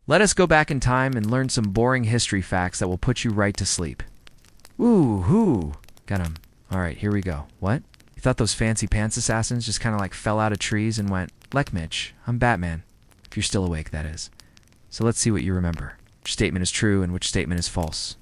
Let us go back in time and learn some boring history facts that will put you right to sleep. Ooh, hoo. Got him. All right, here we go. What? You thought those fancy pants assassins just kind of like fell out of trees and went, "Lek Mitch, I'm Batman." If you're still awake, that is. So let's see what you remember. Which statement is true and which statement is false.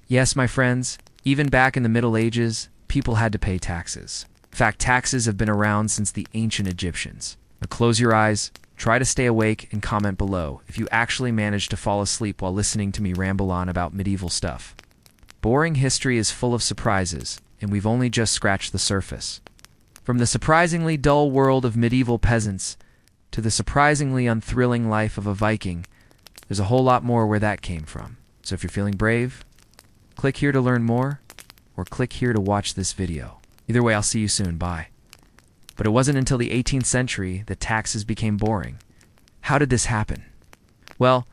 Yes, my friends, even back in the Middle Ages, people had to pay taxes. In fact, taxes have been around since the ancient Egyptians. Now close your eyes, try to stay awake, and comment below if you actually managed to fall asleep while listening to me ramble on about medieval stuff. Boring history is full of surprises, and we've only just scratched the surface. From the surprisingly dull world of medieval peasants to the surprisingly unthrilling life of a Viking, there's a whole lot more where that came from. So if you're feeling brave, click here to learn more, or click here to watch this video. Either way, I'll see you soon. Bye. But it wasn't until the 18th century that taxes became boring. How did this happen? Well,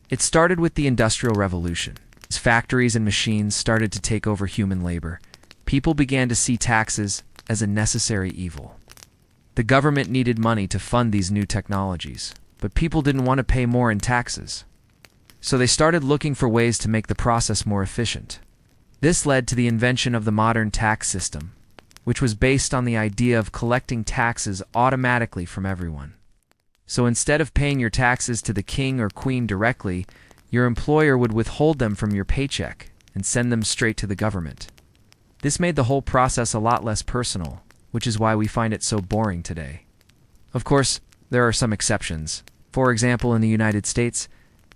it started with the Industrial Revolution. As factories and machines started to take over human labor, people began to see taxes as a necessary evil. The government needed money to fund these new technologies, but people didn't want to pay more in taxes. So they started looking for ways to make the process more efficient. This led to the invention of the modern tax system, which was based on the idea of collecting taxes automatically from everyone. So instead of paying your taxes to the king or queen directly, your employer would withhold them from your paycheck and send them straight to the government. This made the whole process a lot less personal, which is why we find it so boring today. Of course, there are some exceptions. For example, in the United States,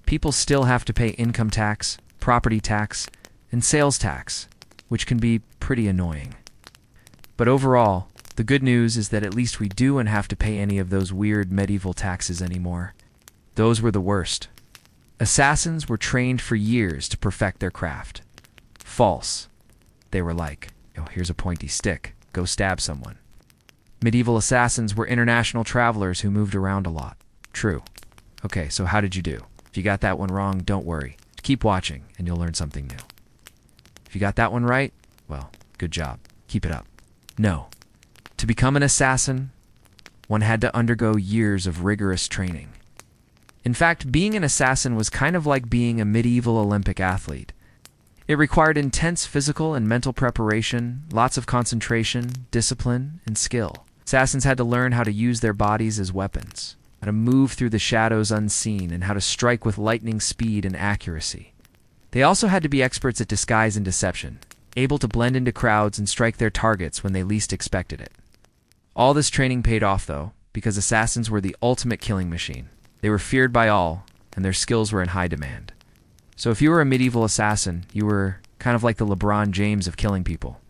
people still have to pay income tax, property tax, and sales tax, which can be pretty annoying. But overall, the good news is that at least we don't have to pay any of those weird medieval taxes anymore. Those were the worst. Assassins were trained for years to perfect their craft. False. They were like, here's a pointy stick, go stab someone. Medieval assassins were international travelers who moved around a lot. True. Okay, so how did you do? If you got that one wrong, don't worry. Keep watching and you'll learn something new. If you got that one right, well, good job. Keep it up. No. To become an assassin, one had to undergo years of rigorous training. In fact, being an assassin was kind of like being a medieval Olympic athlete. It required intense physical and mental preparation, lots of concentration, discipline, and skill. Assassins had to learn how to use their bodies as weapons, how to move through the shadows unseen, and how to strike with lightning speed and accuracy. They also had to be experts at disguise and deception, able to blend into crowds and strike their targets when they least expected it. All this training paid off, though, because assassins were the ultimate killing machine. They were feared by all, and their skills were in high demand. So if you were a medieval assassin, you were kind of like the LeBron James of killing people.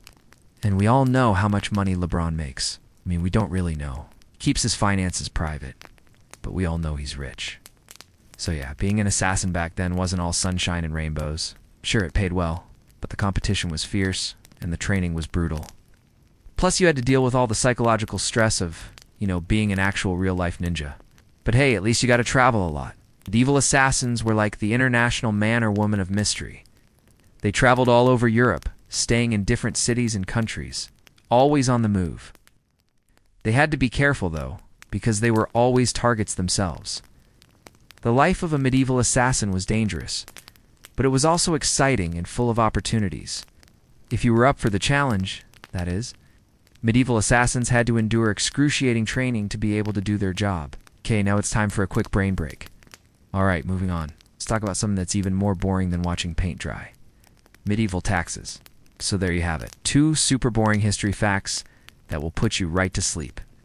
And we all know how much money LeBron makes. I mean, we don't really know. He keeps his finances private, but we all know he's rich. So yeah, being an assassin back then wasn't all sunshine and rainbows. Sure, it paid well, but the competition was fierce, and the training was brutal. Plus, you had to deal with all the psychological stress of, being an actual real-life ninja. But hey, at least you got to travel a lot. Medieval assassins were like the international man or woman of mystery. They traveled all over Europe, staying in different cities and countries, always on the move. They had to be careful, though, because they were always targets themselves. The life of a medieval assassin was dangerous, but it was also exciting and full of opportunities. If you were up for the challenge, that is. Medieval assassins had to endure excruciating training to be able to do their job. Okay, now it's time for a quick brain break. Alright, moving on. Let's talk about something that's even more boring than watching paint dry. Medieval taxes. So there you have it. 2 super boring history facts that will put you right to sleep.